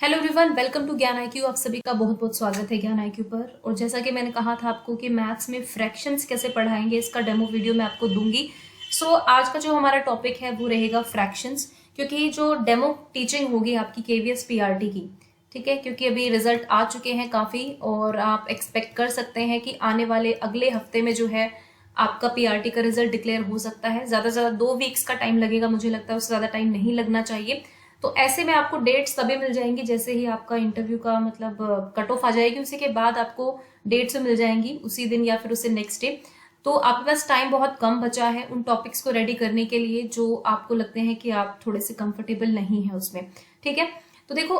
Hello everyone, welcome to ज्ञान IQ. आप सभी का बहुत बहुत स्वागत है ज्ञान आईक्यू पर। और जैसा कि मैंने कहा था आपको कि मैथ्स में फ्रैक्शंस कैसे पढ़ाएंगे, इसका डेमो वीडियो मैं आपको दूंगी। आज का जो हमारा टॉपिक है वो रहेगा फ्रैक्शंस, क्योंकि जो डेमो टीचिंग होगी आपकी केवीएस पीआरटी की, ठीक है, क्योंकि अभी रिजल्ट आ चुके हैं काफी और आप एक्सपेक्ट कर सकते हैं कि आने वाले अगले हफ्ते में जो है आपका पीआरटी का रिजल्ट डिक्लेयर हो सकता है। ज्यादा से ज्यादा 2 वीक्स का टाइम लगेगा, मुझे लगता है उससे ज्यादा टाइम नहीं लगना चाहिए। तो ऐसे में आपको डेट्स तभी मिल जाएंगी जैसे ही आपका इंटरव्यू का मतलब कट ऑफ आ जाएगी, उसी के बाद आपको डेट्स मिल जाएंगी उसी दिन या फिर उससे नेक्स्ट डे। तो आपके पास टाइम बहुत कम बचा है उन टॉपिक्स को रेडी करने के लिए जो आपको लगते हैं कि आप थोड़े से कंफर्टेबल नहीं है उसमें, ठीक है। तो देखो,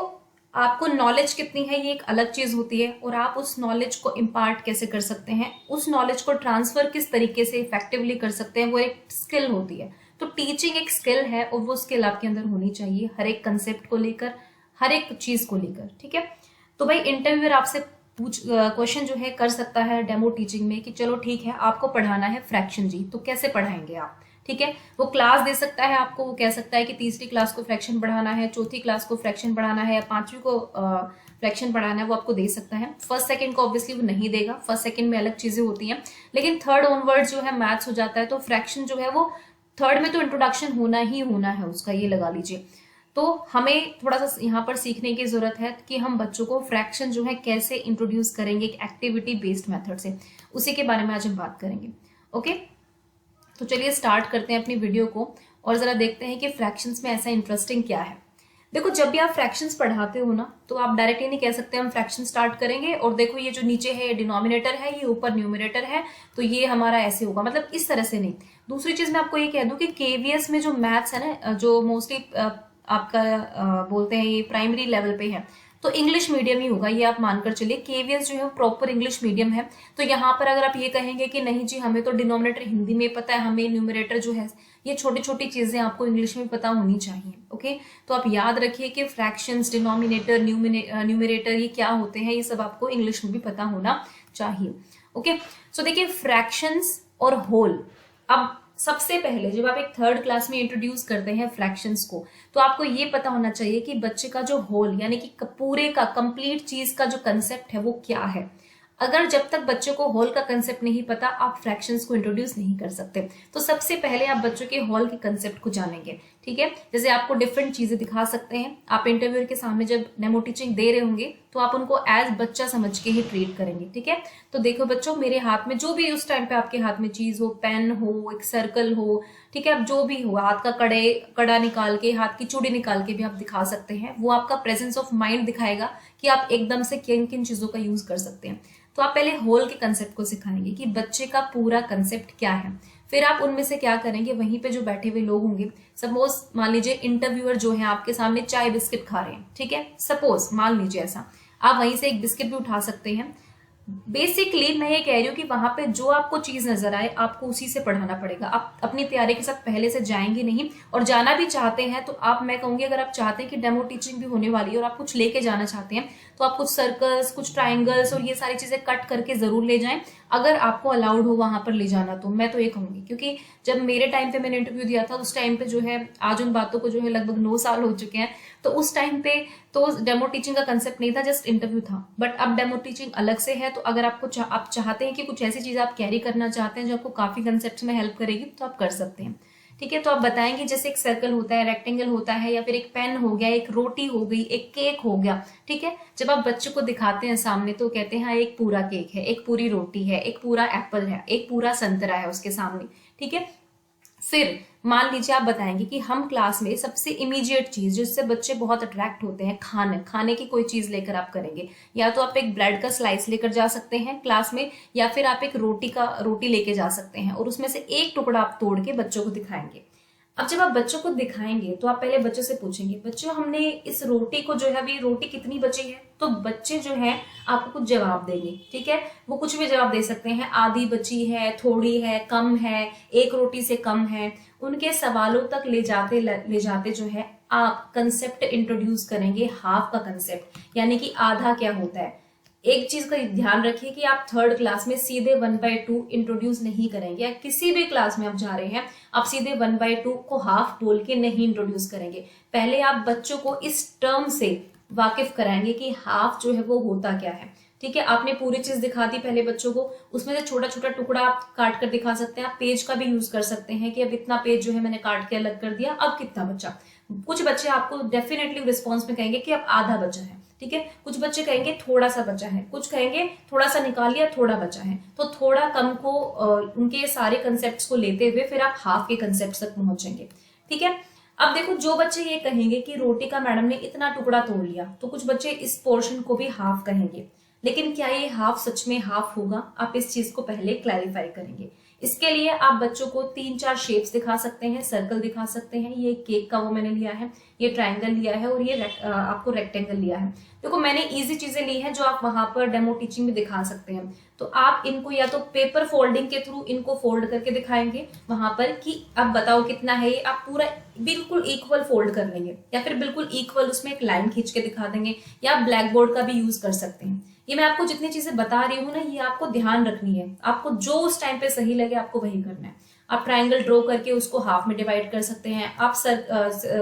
आपको नॉलेज कितनी है ये एक अलग चीज होती है, और आप उस नॉलेज को इम्पार्ट कैसे कर सकते हैं, उस नॉलेज को ट्रांसफर किस तरीके से इफेक्टिवली कर सकते हैं, वो एक स्किल होती है। तो टीचिंग एक स्किल है और वो स्किल आपके अंदर होनी चाहिए हर एक कंसेप्ट को लेकर, हर एक चीज को लेकर, ठीक है। तो भाई इंटरव्यूअर आपसे क्वेश्चन जो है कर सकता है डेमो टीचिंग में कि चलो ठीक है, आपको पढ़ाना है फ्रैक्शन जी, तो कैसे पढ़ाएंगे आप, ठीक है। वो क्लास दे सकता है आपको, वो कह सकता है कि तीसरी क्लास को फ्रैक्शन पढ़ाना है, चौथी क्लास को फ्रैक्शन पढ़ाना है, या पांचवी को फ्रैक्शन पढ़ाना है, वो आपको दे सकता है। फर्स्ट सेकंड को ऑब्वियसली वो नहीं देगा, फर्स्ट सेकंड में अलग चीजें होती हैं। लेकिन थर्ड ऑनवर्ड जो है मैथ्स हो जाता है, तो फ्रैक्शन जो है वो थर्ड में तो इंट्रोडक्शन होना ही होना है उसका, ये लगा लीजिए। तो हमें थोड़ा सा यहाँ पर सीखने की जरूरत है कि हम बच्चों को फ्रैक्शन जो है कैसे इंट्रोड्यूस करेंगे एक एक्टिविटी बेस्ड मेथड से, उसी के बारे में आज हम बात करेंगे। ओके, तो चलिए स्टार्ट करते हैं अपनी वीडियो को और जरा देखते हैं कि फ्रैक्शंस में ऐसा इंटरेस्टिंग क्या है। देखो, जब भी आप फ्रैक्शंस पढ़ाते हो ना, तो आप डायरेक्टली नहीं कह सकते हम फ्रैक्शन स्टार्ट करेंगे और देखो ये जो नीचे है ये डिनोमिनेटर है, ये ऊपर न्यूमरेटर है, तो ये हमारा ऐसे होगा, मतलब इस तरह से नहीं। दूसरी चीज मैं आपको ये कह दूं कि केवीएस में जो मैथ्स है ना, जो मोस्टली आपका बोलते हैं ये प्राइमरी लेवल पे है, तो इंग्लिश मीडियम ही होगा, ये आप मानकर चलिए। केवीएस जो है प्रॉपर इंग्लिश मीडियम है। तो यहाँ पर अगर आप ये कहेंगे कि नहीं जी हमें तो डिनोमिनेटर हिंदी में पता है, हमें न्यूमरेटर जो है ये छोटी छोटी चीजें आपको इंग्लिश में पता होनी चाहिए। ओके, तो आप याद रखिए कि फ्रैक्शंस, डिनोमिनेटर, न्यूमरेटर ये क्या होते हैं, ये सब आपको इंग्लिश में भी पता होना चाहिए। ओके, सो देखिए फ्रैक्शंस और होल। अब सबसे पहले जब आप एक थर्ड क्लास में इंट्रोड्यूस करते हैं फ्रैक्शंस को, तो आपको ये पता होना चाहिए कि बच्चे का जो होल यानी कि पूरे का कंप्लीट चीज का जो कंसेप्ट है वो क्या है। अगर जब तक बच्चों को होल का कंसेप्ट नहीं पता, आप फ्रैक्शंस को इंट्रोड्यूस नहीं कर सकते। तो सबसे पहले आप बच्चों के होल के कंसेप्ट को जानेंगे, ठीक है। जैसे आपको डिफरेंट चीजें दिखा सकते हैं, आप इंटरव्यूअर के सामने जब डेमो टीचिंग दे रहे होंगे तो आप उनको एज बच्चा समझ के ही ट्रीट करेंगे, ठीक है। तो देखो बच्चों, मेरे हाथ में जो भी उस टाइम पे आपके हाथ में चीज हो, पेन हो, एक सर्कल हो, ठीक है, अब जो भी हो, हाथ का कड़ा निकाल के, हाथ की चूड़ी निकाल के भी आप दिखा सकते हैं। वो आपका प्रेजेंस ऑफ माइंड दिखाएगा कि आप एकदम से किन किन चीजों का यूज कर सकते हैं। तो आप पहले होल के कंसेप्ट को सिखाएंगे कि बच्चे का पूरा कंसेप्ट क्या है। फिर आप उनमें से क्या करेंगे, वहीं पे जो बैठे हुए लोग होंगे, सपोज मान लीजिए इंटरव्यूअर जो है आपके सामने चाय बिस्किट खा रहे हैं, ठीक है, सपोज मान लीजिए ऐसा, आप वहीं से एक बिस्किट भी उठा सकते हैं। बेसिकली मैं ये कह रही हूँ कि वहां पे जो आपको चीज नजर आए आपको उसी से पढ़ाना पड़ेगा। आप अपनी तैयारी के साथ पहले से जाएंगे नहीं, और जाना भी चाहते हैं तो आप, मैं कहूंगी अगर आप चाहते हैं कि डेमो टीचिंग भी होने वाली है और आप कुछ लेके जाना चाहते हैं, तो आप कुछ सर्कल्स, कुछ ट्राइंगल्स और ये सारी चीजें कट करके जरूर ले जाएं, अगर आपको अलाउड हो वहां पर ले जाना। तो मैं तो ये कहूंगी, क्योंकि जब मेरे टाइम पे मैंने इंटरव्यू दिया था उस टाइम पे जो है, आज उन बातों को जो है लगभग 9 साल हो चुके हैं, तो उस टाइम पे तो डेमो टीचिंग का कंसेप्ट नहीं था, जस्ट इंटरव्यू था। बट अब डेमो टीचिंग अलग से है। तो अगर आपको आप चाहते हैं कि कुछ ऐसी चीज आप कैरी करना चाहते हैं जो आपको काफी कंसेप्ट में हेल्प करेगी, तो आप कर सकते हैं, ठीक है। तो आप बताएंगे जैसे एक सर्कल होता है, रेक्टेंगल होता है, या फिर एक पेन हो गया, एक रोटी हो गई, एक केक हो गया, ठीक है। जब आप बच्चे को दिखाते हैं सामने तो कहते हैं हाँ एक पूरा केक है, एक पूरी रोटी है, एक पूरा एप्पल है, एक पूरा संतरा है उसके सामने, ठीक है। फिर मान लीजिए आप बताएंगे कि हम क्लास में सबसे इमीडिएट चीज जिससे बच्चे बहुत अट्रैक्ट होते हैं, खाने की कोई चीज लेकर आप करेंगे। या तो आप एक ब्रेड का स्लाइस लेकर जा सकते हैं क्लास में, या फिर आप एक रोटी लेके जा सकते हैं और उसमें से एक टुकड़ा आप तोड़ के बच्चों को दिखाएंगे। अब जब आप बच्चों को दिखाएंगे तो आप पहले बच्चों से पूछेंगे, बच्चों हमने इस रोटी को जो है, अभी रोटी कितनी बची है, तो बच्चे जो है आपको कुछ जवाब देंगे, ठीक है। वो कुछ भी जवाब दे सकते हैं, आधी बची है, थोड़ी है, कम है, एक रोटी से कम है। उनके सवालों तक ले जाते जो है आप कंसेप्ट इंट्रोड्यूस करेंगे, हाफ का कंसेप्ट, यानी कि आधा क्या होता है। एक चीज का ध्यान रखिए कि आप थर्ड क्लास में सीधे 1/2 इंट्रोड्यूस नहीं करेंगे, या किसी भी क्लास में आप जा रहे हैं आप सीधे 1/2 को हाफ बोल के नहीं इंट्रोड्यूस करेंगे। पहले आप बच्चों को इस टर्म से वाकिफ कराएंगे कि हाफ जो है वो होता क्या है। ठीक है, आपने पूरी चीज दिखा दी पहले बच्चों को, उसमें से छोटा छोटा टुकड़ा आप काट कर दिखा सकते हैं। आप पेज का भी यूज कर सकते हैं कि अब इतना पेज जो है मैंने काट के अलग कर दिया, अब कितना बचा। कुछ बच्चे आपको डेफिनेटली रिस्पॉन्स में कहेंगे कि अब आधा बचा है। ठीक है, कुछ बच्चे कहेंगे थोड़ा सा बचा है, कुछ कहेंगे थोड़ा सा निकाल लिया थोड़ा बचा है। तो थोड़ा कम को उनके सारे कंसेप्ट को लेते हुए फिर आप हाफ के कंसेप्ट तक पहुंचेंगे। ठीक है, अब देखो जो बच्चे ये कहेंगे कि रोटी का मैडम ने इतना टुकड़ा तोड़ लिया, तो कुछ बच्चे इस पोर्शन को भी हाफ कहेंगे। लेकिन क्या ये हाफ सच में हाफ होगा, आप इस चीज को पहले क्लैरिफाई करेंगे। इसके लिए आप बच्चों को 3-4 शेप्स दिखा सकते हैं, सर्कल दिखा सकते हैं। ये केक का वो मैंने लिया है, ये ट्रायंगल लिया है और ये आपको रेक्टेंगल लिया है। देखो मैंने इजी चीजें ली हैं जो आप वहां पर डेमो टीचिंग में दिखा सकते हैं। तो आप इनको या तो पेपर फोल्डिंग के थ्रू इनको फोल्ड करके दिखाएंगे वहां पर कि अब बताओ कितना है ये, आप पूरा बिल्कुल इक्वल फोल्ड कर लेंगे, या फिर बिल्कुल इक्वल उसमें एक लाइन खींच के दिखा देंगे, या आप ब्लैक बोर्ड का भी यूज कर सकते हैं। ये मैं आपको जितनी चीजें बता रही हूँ ना, ये आपको ध्यान रखनी है। आपको जो उस टाइम पे सही लगे आपको वही करना है। आप ट्रायंगल ड्रॉ करके उसको हाफ में डिवाइड कर सकते हैं, आप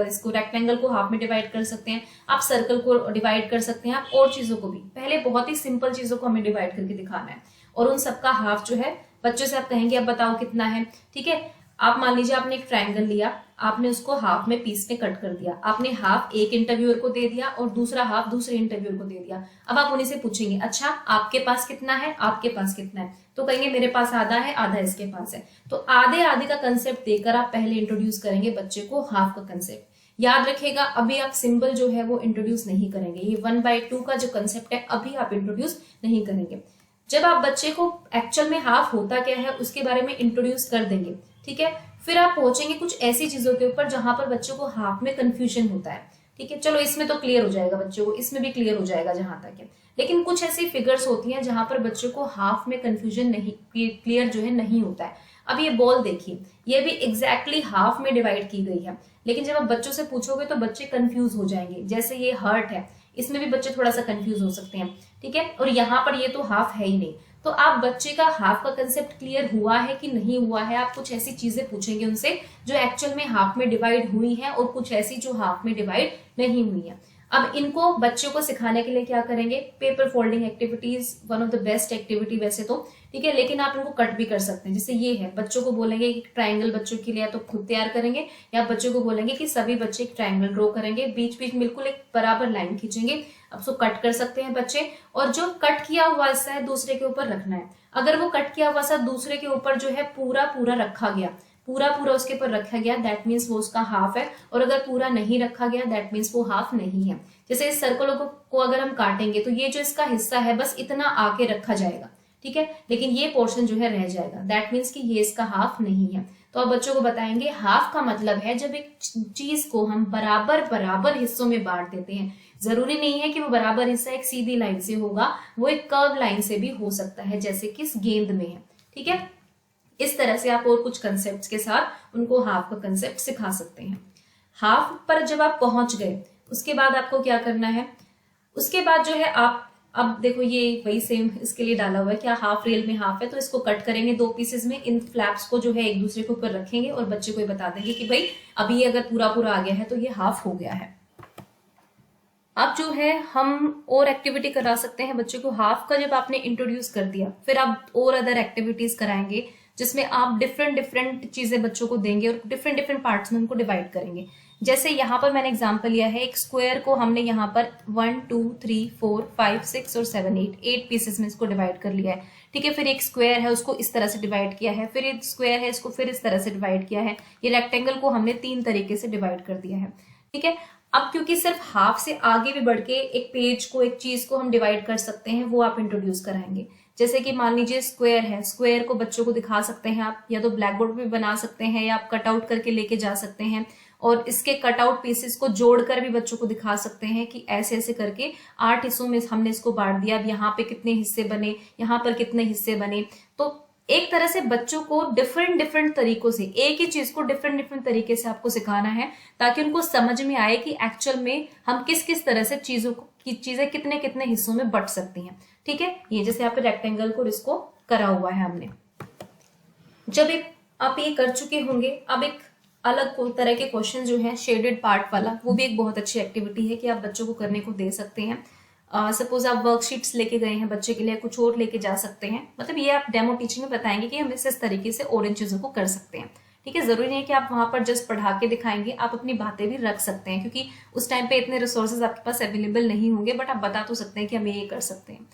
इसको रेक्टेंगल को हाफ में डिवाइड कर सकते हैं, आप सर्कल को डिवाइड कर सकते हैं, आप और चीजों को भी। पहले बहुत ही सिंपल चीजों को हमें डिवाइड करके दिखाना है और उन सबका हाफ जो है बच्चों से आप कहेंगे अब बताओ कितना है। ठीक है, आप मान लीजिए आपने एक ट्रायंगल लिया, आपने उसको हाफ में पीस में कट कर दिया, आपने हाफ एक इंटरव्यूअर को दे दिया और दूसरा हाफ दूसरे इंटरव्यूअर को दे दिया। अब आप उन्हीं से पूछेंगे अच्छा आपके पास कितना है, आपके पास कितना है, तो कहेंगे मेरे पास आधा है, आधा इसके पास है। तो आधे आधे का कंसेप्ट देकर आप पहले इंट्रोड्यूस करेंगे बच्चे को हाफ का कंसेप्ट। याद रखेगा अभी आप सिंबल जो है वो इंट्रोड्यूस नहीं करेंगे, ये 1/2 का जो कंसेप्ट है अभी आप इंट्रोड्यूस नहीं करेंगे। जब आप बच्चे को एक्चुअल में हाफ होता क्या है उसके बारे में इंट्रोड्यूस कर देंगे, ठीक है, फिर आप पहुंचेंगे कुछ ऐसी चीजों के ऊपर जहां पर बच्चों को हाफ में कंफ्यूजन होता है। ठीक है, चलो इसमें तो क्लियर हो जाएगा बच्चों को, इसमें भी क्लियर हो जाएगा जहां तक है। लेकिन कुछ ऐसी फिगर्स होती हैं जहां पर बच्चों को हाफ में कंफ्यूजन नहीं, क्लियर जो है नहीं होता है। अब ये बॉल देखिए, ये भी एग्जैक्टली हाफ में डिवाइड की गई है, लेकिन जब आप बच्चों से पूछोगे तो बच्चे कंफ्यूज हो जाएंगे। जैसे ये हार्ट है, इसमें भी बच्चे थोड़ा सा कंफ्यूज हो सकते हैं। ठीक है, और यहाँ पर ये तो हाफ है ही नहीं। तो आप बच्चे का हाफ का कंसेप्ट क्लियर हुआ है कि नहीं हुआ है, आप कुछ ऐसी चीजें पूछेंगे उनसे जो एक्चुअल में हाफ में डिवाइड हुई हैं और कुछ ऐसी जो हाफ में डिवाइड नहीं हुई है। अब इनको बच्चों को सिखाने के लिए क्या करेंगे, paper folding activities one of the best activity वैसे तो। ठीक है, लेकिन आप इनको कट भी कर सकते हैं। जैसे ये है, बच्चों को बोलेंगे कि ट्रायंगल बच्चों के लिए तो खुद तैयार करेंगे, या बच्चों को बोलेंगे कि सभी बच्चे एक ट्रायंगल ड्रॉ करेंगे, बीच बीच बिल्कुल एक बराबर लाइन खींचेंगे। अब उसको कट कर सकते हैं बच्चे, और जो कट किया हुआ हिस्सा है दूसरे के ऊपर रखना है। अगर वो कट किया हुआ हिस्सा दूसरे के ऊपर जो है पूरा पूरा रखा गया, पूरा पूरा उसके ऊपर रखा गया, दैट मीन्स वो उसका हाफ है। और अगर पूरा नहीं रखा गया दैट मीन्स वो हाफ नहीं है। जैसे इस सर्कलों को अगर हम काटेंगे तो ये जो इसका हिस्सा है बस इतना आके रखा जाएगा, ठीक है, लेकिन ये पोर्शन जो है रह जाएगा, दैट मीन्स कि ये इसका हाफ नहीं है। तो अब बच्चों को बताएंगे हाफ का मतलब है जब एक चीज को हम बराबर बराबर हिस्सों में बांट देते हैं। जरूरी नहीं है कि वो बराबर हिस्सा एक सीधी लाइन से होगा, वो एक कर्व लाइन से भी हो सकता है, जैसे कि इस गेंद में है। ठीक है, इस तरह से आप और कुछ कंसेप्ट के साथ उनको हाफ का कंसेप्ट सिखा सकते हैं। हाफ पर जब आप पहुंच गए उसके बाद आपको क्या करना है, उसके बाद जो है आप, अब देखो ये वही सेम इसके लिए डाला हुआ है, क्या हाफ रियल में हाफ है, तो इसको कट करेंगे 2 पीसेस में। इन फ्लैप्स को जो है एक दूसरे के ऊपर रखेंगे और बच्चे को ये बता देंगे कि भाई अभी ये अगर पूरा पूरा आ गया है तो ये हाफ हो गया है। अब जो है हम और एक्टिविटी करा सकते हैं बच्चों को। हाफ का जब आपने इंट्रोड्यूस कर दिया, फिर आप और अदर एक्टिविटीज कराएंगे जिसमें आप डिफरेंट डिफरेंट चीजें बच्चों को देंगे और डिफरेंट डिफरेंट पार्ट्स में उनको डिवाइड करेंगे। जैसे यहाँ पर मैंने एग्जांपल लिया है, एक स्क्वायर को हमने यहाँ पर 1 2 3 4 5 6 और 7 8 पीसेस में इसको डिवाइड कर लिया है। ठीक है, फिर एक स्क्वायर है उसको इस तरह से डिवाइड किया है, फिर एक स्क्वायर है इसको फिर इस तरह से डिवाइड किया है, ये रेक्टेंगल को हमने 3 तरीके से डिवाइड कर दिया है। ठीक है, अब क्योंकि सिर्फ हाफ से आगे भी बढ़ के एक पेज को, एक चीज को हम डिवाइड कर सकते हैं, वो आप इंट्रोड्यूस कराएंगे। जैसे कि मान लीजिए स्क्वायर है, स्क्वायर को बच्चों को दिखा सकते हैं आप, या तो ब्लैक बोर्ड पे बना सकते हैं या आप कट आउट करके लेके जा सकते हैं, और इसके कट आउट पीसेस को जोड़कर भी बच्चों को दिखा सकते हैं कि ऐसे ऐसे करके 8 हिस्सों में हमने इसको बांट दिया, अब यहाँ पे कितने हिस्से बने, यहाँ पर कितने हिस्से बने। तो एक तरह से बच्चों को डिफरेंट डिफरेंट तरीकों से एक ही चीज को डिफरेंट डिफरेंट तरीके से आपको सिखाना है, ताकि उनको समझ में आए कि एक्चुअल में हम किस किस तरह से चीजें कितने कितने हिस्सों में बट सकती हैं। ठीक है, ये जैसे यहाँ पे रेक्टेंगल को इसको करा हुआ है हमने। जब एक आप ये कर चुके होंगे, अब एक अलग तरह के क्वेश्चन जो है शेडेड पार्ट वाला, वो भी एक बहुत अच्छी एक्टिविटी है कि आप बच्चों को करने को दे सकते हैं। सपोज आप वर्कशीट्स लेके गए हैं बच्चे के लिए, कुछ और लेके जा सकते हैं। मतलब ये आप डेमो टीचिंग में बताएंगे कि हम इस तरीके से और इन चीजों को कर सकते हैं। ठीक है, जरूरी नहीं है कि आप वहां पर जस्ट पढ़ा के दिखाएंगे, आप अपनी बातें भी रख सकते हैं, क्योंकि उस टाइम पे इतने रिसोर्सेज आपके पास अवेलेबल नहीं होंगे, बट आप बता तो सकते हैं कि हम ये कर सकते हैं।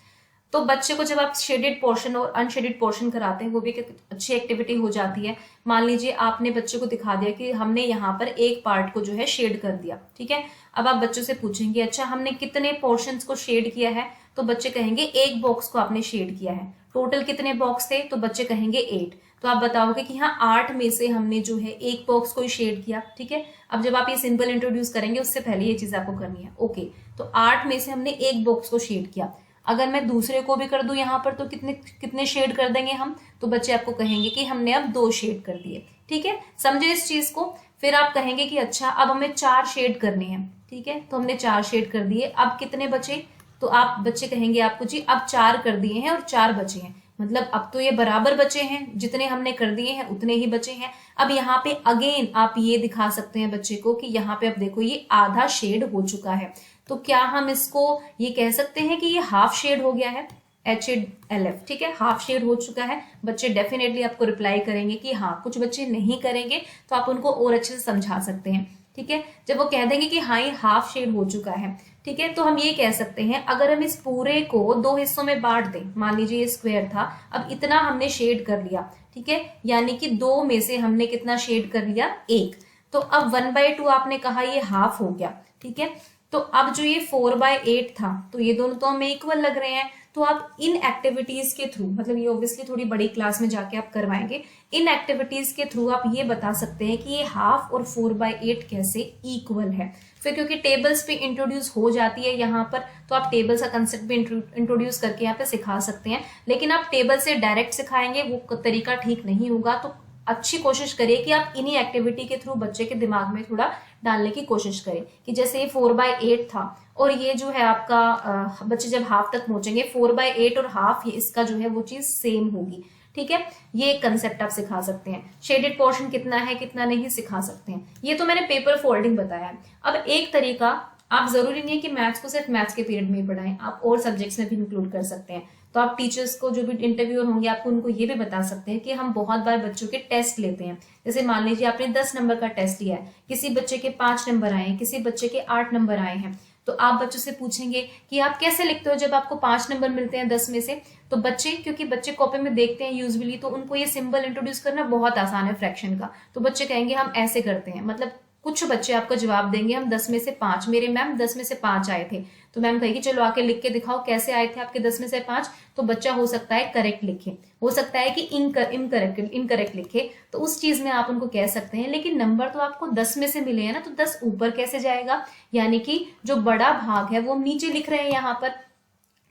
तो बच्चे को जब आप शेडेड पोर्शन और अनशेडेड पोर्शन कराते हैं, वो भी एक अच्छी एक्टिविटी हो जाती है। मान लीजिए आपने बच्चे को दिखा दिया कि हमने यहाँ पर एक पार्ट को जो है शेड कर दिया, ठीक है। अब आप बच्चों से पूछेंगे अच्छा हमने कितने पोर्शंस को शेड किया है, तो बच्चे कहेंगे एक बॉक्स को आपने शेड किया है। टोटल कितने बॉक्स थे, तो बच्चे कहेंगे 8। तो आप बताओगे कि हाँ 8 में से हमने जो है एक बॉक्स को ही शेड किया, ठीक है। अब जब आप ये सिंबल इंट्रोड्यूस करेंगे उससे पहले ये चीज आपको करनी है। ओके, तो 8 में से हमने एक बॉक्स को शेड किया। अगर मैं दूसरे को भी कर दूं यहाँ पर, तो कितने कितने शेड कर देंगे हम, तो बच्चे आपको कहेंगे कि हमने अब 2 शेड कर दिए। ठीक है, समझे इस चीज को। फिर आप कहेंगे कि अच्छा अब हमें 4 शेड करने हैं, ठीक है, तो हमने 4 शेड कर दिए। अब कितने बचे, तो आप बच्चे कहेंगे आपको जी अब 4 कर दिए हैं और 4 बचे हैं, मतलब अब तो ये बराबर बचे हैं, जितने हमने कर दिए हैं उतने ही बचे हैं। अब यहाँ पे अगेन आप ये दिखा सकते हैं बच्चे को कि यहाँ पे अब देखो ये आधा शेड हो चुका है। तो क्या हम इसको ये कह सकते हैं कि ये हाफ शेड हो गया है, HALF, ठीक है, हाफ शेड हो चुका है। बच्चे डेफिनेटली आपको रिप्लाई करेंगे कि हाँ, कुछ बच्चे नहीं करेंगे तो आप उनको और अच्छे से समझा सकते हैं। ठीक है, जब वो कह देंगे कि हाँ ये हाफ शेड हो चुका है, ठीक है, तो हम ये कह सकते हैं अगर हम इस पूरे को 2 हिस्सों में बांट दें, मान लीजिए ये स्क्वायर था, अब इतना हमने शेड कर लिया, ठीक है, यानी कि 2 में से हमने कितना शेड कर लिया, 1। तो अब 1/2 आपने कहा ये हाफ हो गया, ठीक है। तो अब जो ये 4/8 था, तो ये दोनों तो हमें इक्वल लग रहे हैं। तो आप इन एक्टिविटीज के थ्रू, मतलब ये ऑब्वियसली थोड़ी बड़ी क्लास में जाके आप करवाएंगे, इन एक्टिविटीज के थ्रू आप ये बता सकते हैं कि ये हाफ और 4/8 कैसे इक्वल है। फिर क्योंकि टेबल्स पे इंट्रोड्यूस हो जाती है यहाँ पर, तो आप टेबल्स का कंसेप्ट भी इंट्रोड्यूस करके यहाँ पे सिखा सकते हैं। लेकिन आप टेबल से डायरेक्ट सिखाएंगे वो तरीका ठीक नहीं होगा। तो अच्छी कोशिश करिए कि आप इन्हीं एक्टिविटी के थ्रू बच्चे के दिमाग में थोड़ा डालने की कोशिश करें कि जैसे ये 4/8 था और ये जो है आपका बच्चे जब हाफ तक पहुंचेंगे 4/8 और हाफ, ये इसका जो है वो चीज सेम होगी। ठीक है, ये कंसेप्ट आप सिखा सकते हैं। शेडेड पोर्शन कितना है कितना नहीं सिखा सकते हैं। ये तो मैंने पेपर फोल्डिंग बताया है। अब एक तरीका, आप जरूरी नहीं है कि मैथ्स को सिर्फ मैथ्स के पीरियड में ही पढ़ाएं, आप और सब्जेक्ट्स में भी इंक्लूड कर सकते हैं। तो आप टीचर्स को जो भी इंटरव्यूअर होंगे आपको उनको ये भी बता सकते हैं कि हम बहुत बार बच्चों के टेस्ट लेते हैं। जैसे मान लीजिए आपने 10 नंबर का टेस्ट लिया है, किसी बच्चे के 5 नंबर आए हैं, किसी बच्चे के 8 नंबर आए हैं, तो आप बच्चों से पूछेंगे कि आप कैसे लिखते हो जब आपको 5 नंबर मिलते हैं 10 में से। तो बच्चे, क्योंकि बच्चे कॉपी में देखते हैं यूजुअली, तो उनको ये सिंबल इंट्रोड्यूस करना बहुत आसान है फ्रैक्शन का। तो बच्चे कहेंगे हम ऐसे करते हैं, मतलब कुछ बच्चे आपको जवाब देंगे हम 10 में से 5, मेरे मैम 10 में से 5 आए थे। तो मैम कहेगी चलो आके लिख के दिखाओ कैसे आए थे आपके 10 में से 5। तो बच्चा हो सकता है करेक्ट लिखे, हो सकता है कि इनकरेक्ट लिखे, तो उस चीज में आप उनको कह सकते हैं। लेकिन नंबर तो आपको 10 में से मिले हैं ना, तो 10 ऊपर कैसे जाएगा, यानी कि जो बड़ा भाग है वो हम नीचे लिख रहे हैं। यहाँ पर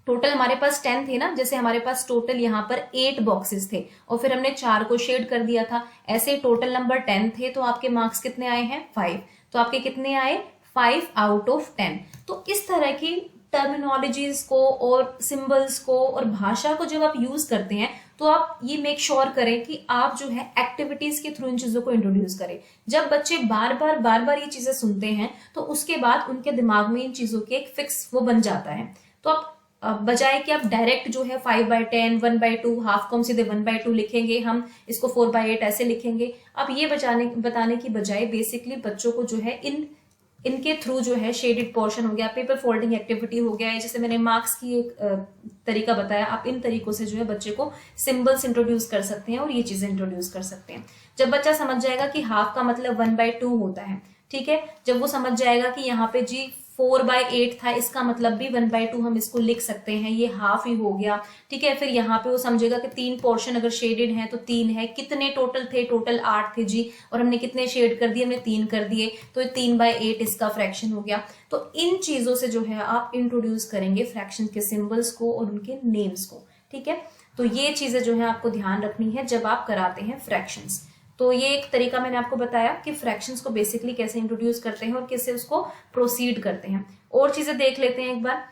टोटल हमारे पास 10 थे ना, जैसे हमारे पास टोटल यहाँ पर 8 बॉक्सेस थे और फिर हमने 4 को शेड कर दिया था, ऐसे टोटल नंबर 10 थे। तो आपके मार्क्स कितने आए हैं, 5। तो आपके कितने आए, 5 आउट ऑफ 10। तो इस तरह की टर्मिनोलॉजीज को और सिंबल्स को और भाषा को जब आप यूज करते हैं, तो आप ये मेक श्योर करें कि आप जो है एक्टिविटीज के थ्रू इन चीजों को इंट्रोड्यूस करें। जब बच्चे बार बार ये चीजें सुनते हैं, तो उसके बाद उनके दिमाग में इन चीजों के एक फिक्स वो बन जाता है। तो आप बजाय कि आप डायरेक्ट जो है 5/10, 1/2, हाफ को हम सीधे 1/2 लिखेंगे, हम इसको 4/8 ऐसे लिखेंगे। अब ये बताने की बजाय बेसिकली बच्चों को जो है इनके थ्रू जो है शेडेड पोर्शन हो गया, पेपर फोल्डिंग एक्टिविटी हो गया है, जैसे मैंने मार्क्स की एक तरीका बताया, आप इन तरीकों से जो है बच्चे को सिंबल्स इंट्रोड्यूस कर सकते हैं और ये चीजें इंट्रोड्यूस कर सकते हैं। जब बच्चा समझ जाएगा कि हाफ का मतलब 1/2 होता है, ठीक है, जब वो समझ जाएगा कि यहाँ पे जी 4/8 था, इसका मतलब भी 1/2 हम इसको लिख सकते हैं, ये हाफ ही हो गया। ठीक है, फिर यहाँ पे वो समझेगा कि 3 पोर्शन अगर शेडेड है तो 3 है, कितने टोटल थे, टोटल 8 थे जी, और हमने कितने शेड कर दिए, हमने 3 कर दिए, तो 3/8 इसका फ्रैक्शन हो गया। तो इन चीजों से जो है आप इंट्रोड्यूस करेंगे फ्रैक्शन के सिंबल्स को और उनके नेम्स को। ठीक है, तो ये चीजें जो है आपको ध्यान रखनी है जब आप कराते हैं फ्रैक्शंस। तो ये एक तरीका मैंने आपको बताया कि फ्रैक्शंस को बेसिकली कैसे इंट्रोड्यूस करते हैं और कैसे उसको प्रोसीड करते हैं। और चीजें देख लेते हैं एक बार।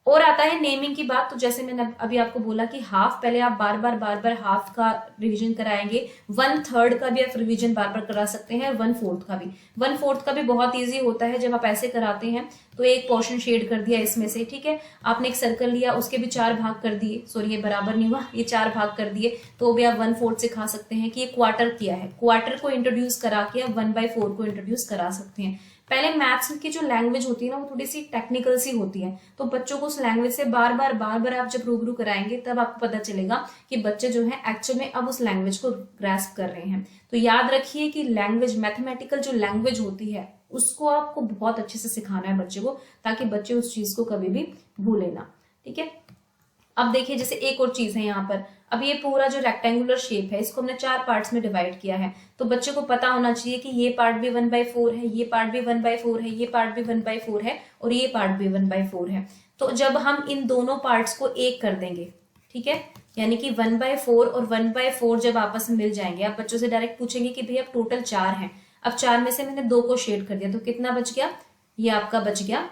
और आता है नेमिंग की बात। तो जैसे मैंने अभी आपको बोला कि हाफ पहले आप बार बार हाफ का रिवीजन कराएंगे, 1/3 का भी आप रिवीजन बार बार करा सकते हैं, 1/4 का भी। 1/4 का भी बहुत इजी होता है जब आप ऐसे कराते हैं। तो एक पोर्शन शेड कर दिया इसमें से, ठीक है, आपने एक सर्कल लिया, उसके भी 4 भाग कर दिए, सॉरी ये बराबर नहीं हुआ, ये 4 भाग कर दिए, तो भी आप 1/4 सिखा सकते हैं कि ये क्वार्टर किया है। क्वार्टर को इंट्रोड्यूस करा के आप 1/4 को इंट्रोड्यूस करा सकते हैं। पहले मैथ्स की जो लैंग्वेज होती है ना, वो थोड़ी सी टेक्निकल सी होती है, तो बच्चों को उस लैंग्वेज से बार बार आप जब रूबरू कराएंगे तब आपको पता चलेगा कि बच्चे जो है एक्चुअल में अब उस लैंग्वेज को ग्रैस्प कर रहे हैं। तो याद रखिए कि लैंग्वेज, मैथमेटिकल जो लैंग्वेज होती है उसको आपको बहुत अच्छे से सिखाना है बच्चे को, ताकि बच्चे उस चीज को कभी भी भूले ना, ठीक है। अब देखिए जैसे एक और चीज है यहाँ पर, अब ये पूरा जो रेक्टेंगुलर शेप है इसको हमने 4 पार्ट्स में डिवाइड किया है, तो बच्चे को पता होना चाहिए कि ये पार्ट भी 1/4 है, ये पार्ट भी 1/4 है, ये पार्ट भी 1/4 है और ये पार्ट भी 1/4 है। तो जब हम इन दोनों पार्ट्स को एक कर देंगे, ठीक है, यानी कि 1/4 और 1/4 जब आपस में मिल जाएंगे, आप बच्चों से डायरेक्ट पूछेंगे कि भाई अब टोटल 4 हैं, अब 4 में से मैंने 2 को शेड कर दिया, तो कितना बच गया, ये आपका बच गया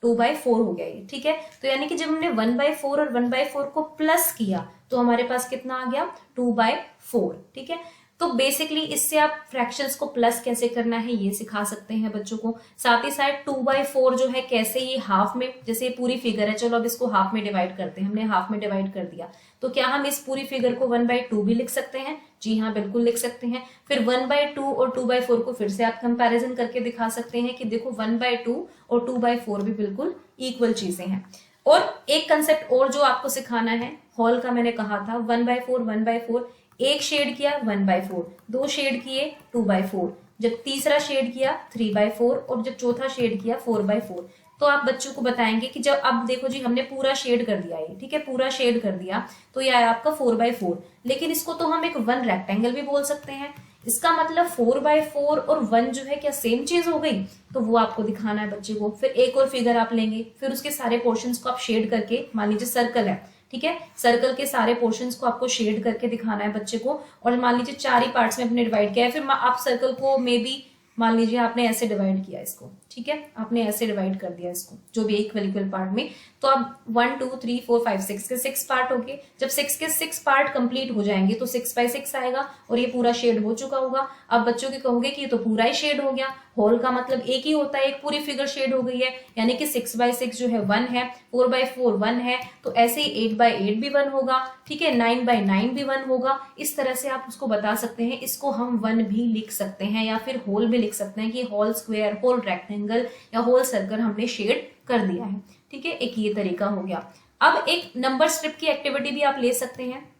2/4 हो गया ये, ठीक है। तो यानी कि जब हमने 1/4 और 1/4 को प्लस किया तो हमारे पास कितना आ गया, 2/4, ठीक है। तो बेसिकली इससे आप फ्रैक्शंस को प्लस कैसे करना है ये सिखा सकते हैं बच्चों को। साथ ही साथ 2/4 जो है कैसे ये हाफ में, जैसे ये पूरी फिगर है, चलो अब इसको हाफ में डिवाइड करते हैं, हमने हाफ में डिवाइड कर दिया, तो क्या हम इस पूरी फिगर को 1/2 भी लिख सकते हैं? जी हाँ, बिल्कुल लिख सकते हैं। फिर 1/2 और 2/4 को फिर से आप कंपैरिजन करके दिखा सकते हैं कि देखो 1/2 और 2/4 भी बिल्कुल इक्वल चीजें हैं। और एक कंसेप्ट और जो आपको सिखाना है, हॉल का मैंने कहा था 1/4, एक शेड किया 1/4, 2 शेड किए 2/4, जब तीसरा शेड किया 3/4 और जब चौथा शेड किया 4/4। तो आप बच्चों को बताएंगे कि जब अब देखो जी हमने पूरा शेड कर दिया ये, ठीक है, पूरा शेड कर दिया, तो ये आया आपका 4/4, लेकिन इसको तो हम एक 1 रेक्टेंगल भी बोल सकते हैं। इसका मतलब 4/4 और 1 जो है क्या सेम चीज हो गई? तो वो आपको दिखाना है बच्चे को। फिर एक और फिगर आप लेंगे, फिर उसके सारे पोर्शंस को आप शेड करके, मान लीजिए सर्कल है, ठीक है, सर्कल के सारे पोर्शंस को आपको शेड करके दिखाना है बच्चे को। और मान लीजिए 4 ही पार्ट्स में अपने डिवाइड किया है, फिर आप सर्कल को मे बी मान लीजिए आपने ऐसे डिवाइड किया इसको, ठीक है, आपने ऐसे डिवाइड कर दिया इसको, जो भी इक्वल पार्ट में, तो अब 1 2 3 4 5 6 के 6 पार्ट हो गए। जब 6 के 6 पार्ट कंप्लीट हो जाएंगे तो 6/6 आएगा और ये पूरा शेड हो चुका होगा। अब बच्चों के कहोगे कि ये तो पूरा ही शेड हो गया, होल का मतलब एक ही होता है, एक पूरी फिगर शेड हो गई है, यानी कि 6/6 जो है 1 है, 4/4 1 है, तो ऐसे ही 8/8 भी 1 होगा, ठीक है, 9/9 भी 1 होगा। इस तरह से आप उसको बता सकते हैं। इसको हम 1 भी लिख सकते हैं या फिर होल भी लिख सकते हैं कि होल स्क्वायर, होल रेक्टेंगल या होल सर्कल हमने शेड कर दिया है, ठीक है, एक ये तरीका हो गया। अब एक नंबर स्ट्रिप की एक्टिविटी भी आप ले सकते हैं।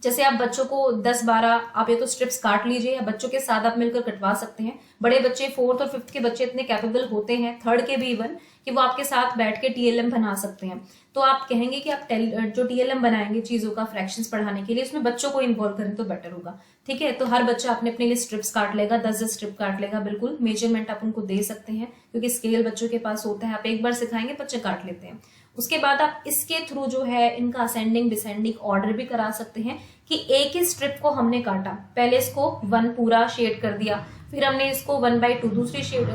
जैसे आप बच्चों को 10-12 आप ये तो स्ट्रिप्स काट लीजिए या बच्चों के साथ आप मिलकर कटवा सकते हैं। बड़े बच्चे 4th और 5th के बच्चे इतने कैपेबल होते हैं, 3rd के भी इवन, कि वो आपके साथ बैठ के TLM बना सकते हैं। तो आप कहेंगे कि आप जो TLM बनाएंगे चीजों का फ्रैक्शंस पढ़ाने के लिए, उसमें बच्चों को इन्वॉल्व करें तो बेटर होगा, ठीक है। तो हर बच्चा अपने अपने लिए स्ट्रिप्स काट लेगा, 10 स्ट्रिप काट लेगा, बिल्कुल मेजरमेंट आप उनको दे सकते हैं क्योंकि स्केल बच्चों के पास होता है। आप एक बार सिखाएंगे बच्चे काट लेते हैं। उसके बाद आप इसके थ्रू जो है इनका असेंडिंग डिसेंडिंग ऑर्डर भी करा सकते हैं कि एक ही स्ट्रिप को हमने काटा, पहले इसको 1 पूरा शेड कर दिया, फिर हमने इसको 1/2 दूसरी शेड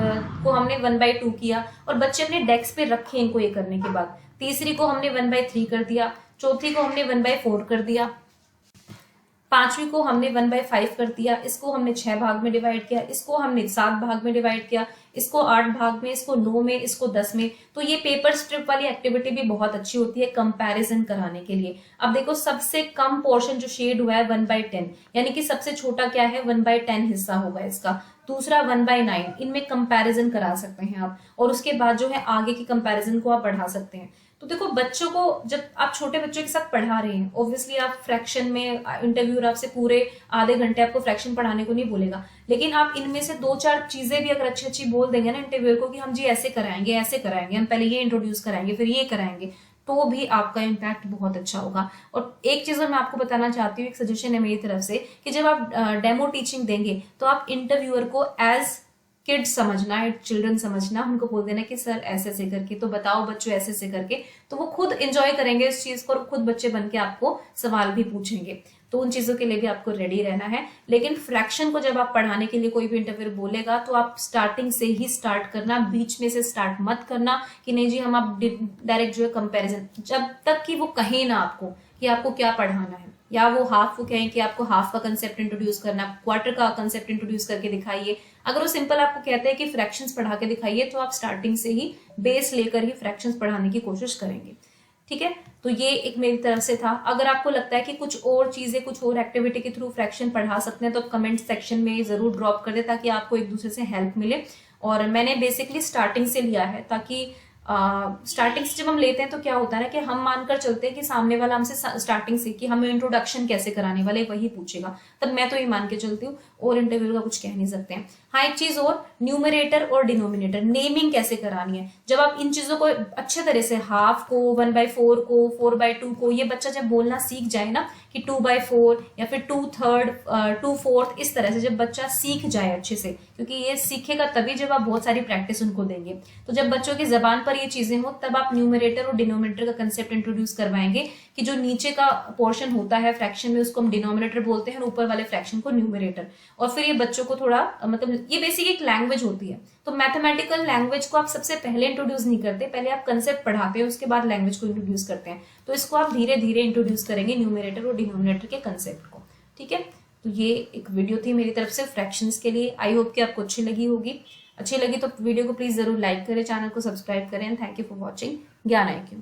को हमने 1/2 किया और बच्चे अपने डेस्क पे रखे इनको ये करने के बाद। तीसरी को हमने 1/3 कर दिया, चौथी को हमने 1/4 कर दिया, पांचवी को हमने 1/5 कर दिया, इसको हमने 6 भाग में डिवाइड किया, इसको हमने 7 भाग में डिवाइड किया, इसको 8 भाग में, इसको 9 में, इसको 10 में। तो ये पेपर स्ट्रिप वाली एक्टिविटी भी बहुत अच्छी होती है कंपैरिजन कराने के लिए। अब देखो सबसे कम पोर्शन जो शेड हुआ है 1/10, यानी कि सबसे छोटा क्या है 1/10 हिस्सा होगा इसका, दूसरा 1/9, इनमें कंपैरिजन करा सकते हैं आप। और उसके बाद जो है आगे की कंपैरिजन को आप बढ़ा सकते हैं। तो देखो बच्चों को जब आप छोटे बच्चों के साथ पढ़ा रहे हैं, ऑब्वियसली आप फ्रैक्शन में इंटरव्यूअर आपसे पूरे आधे घंटे आपको फ्रैक्शन पढ़ाने को नहीं बोलेगा, लेकिन आप इनमें से 2-4 चीजें भी अगर अच्छी अच्छी बोल देंगे ना इंटरव्यूअर को कि हम जी ऐसे कराएंगे, हम पहले ये इंट्रोड्यूस कराएंगे, फिर ये कराएंगे, तो भी आपका इम्पैक्ट बहुत अच्छा होगा। और एक चीज मैं आपको बताना चाहती हूँ, एक सजेशन है मेरी तरफ से, कि जब आप डेमो टीचिंग देंगे तो आप इंटरव्यूअर को एज किड्स समझना है, चिल्ड्रन समझना, उनको बोल देना कि सर ऐसे ऐसे करके, तो बताओ बच्चों ऐसे ऐसे करके, तो वो खुद एंजॉय करेंगे इस चीज को और खुद बच्चे बन के आपको सवाल भी पूछेंगे। तो उन चीजों के लिए भी आपको रेडी रहना है। लेकिन फ्रैक्शन को जब आप पढ़ाने के लिए कोई भी इंटरव्यू बोलेगा तो आप स्टार्टिंग से ही स्टार्ट करना, बीच में से स्टार्ट मत करना कि नहीं जी हम आप डायरेक्ट जो है कंपैरिजन, जब तक कि वो कहे ना आपको कि आपको क्या पढ़ाना है, या वो हाफ वो कहें कि आपको हाफ का कंसेप्ट इंट्रोड्यूस करना, क्वार्टर का कंसेप्ट इंट्रोड्यूस करके दिखाइए। अगर वो सिंपल आपको कहते हैं कि फ्रैक्शंस पढ़ा के दिखाइए तो आप स्टार्टिंग से ही बेस लेकर ही फ्रैक्शंस पढ़ाने की कोशिश करेंगे। ठीक है, तो ये एक मेरी तरफ से था। अगर आपको लगता है कि कुछ और चीजें, कुछ और एक्टिविटी के थ्रू फ्रैक्शन पढ़ा सकते हैं तो आप कमेंट सेक्शन में जरूर ड्रॉप कर दे ताकि आपको एक दूसरे से हेल्प मिले। और मैंने बेसिकली स्टार्टिंग से लिया है ताकि स्टार्टिंग से जब हम लेते हैं तो क्या होता है ना कि हम मानकर चलते हैं कि सामने वाला हमसे स्टार्टिंग से कि हमें इंट्रोडक्शन कैसे कराने वाले वही पूछेगा, तब मैं तो ये मान के चलती हूँ और इंटरव्यू का कुछ कह नहीं सकते हैं। हाँ, एक चीज और, न्यूमरेटर और डिनोमिनेटर नेमिंग कैसे करानी है। जब आप इन चीजों को अच्छे तरह से हाफ को, 1/4 को, 4/2 को, ये बच्चा जब बोलना सीख जाए ना कि 2/4 या फिर 2/3, 2/4, इस तरह से जब बच्चा सीख जाए अच्छे से, क्योंकि ये सीखेगा तभी जब आप बहुत सारी प्रैक्टिस उनको देंगे। तो जब बच्चों की जबान पर ये चीजें हो तब आप न्यूमरेटर और डिनोमिनेटर का कंसेप्ट इंट्रोड्यूस करवाएंगे कि जो नीचे का पोर्शन होता है फ्रैक्शन में उसको हम डिनोमिनेटर बोलते हैं और ऊपर वाले फ्रैक्शन को न्यूमरेटर। और फिर ये बच्चों को थोड़ा मतलब ये बेसिक एक लैंग्वेज होती है, तो मैथमेटिकल लैंग्वेज को आप सबसे पहले इंट्रोड्यूस नहीं करते, पहले आप कंसेप्ट पढ़ाते हैं उसके बाद लैंग्वेज को इंट्रोड्यूस करते हैं। तो इसको आप धीरे धीरे इंट्रोड्यूस करेंगे न्यूमरेटर और डिनोमिनेटर के कंसेप्ट को। ठीक है, तो ये एक वीडियो थी मेरी तरफ से फ्रैक्शंस के लिए। आई होप कि आपको अच्छी लगी होगी। अच्छी लगी तो वीडियो को प्लीज जरूर लाइक करें, चैनल को सब्सक्राइब करें। थैंक यू फॉर वॉचिंग ज्ञान IQ।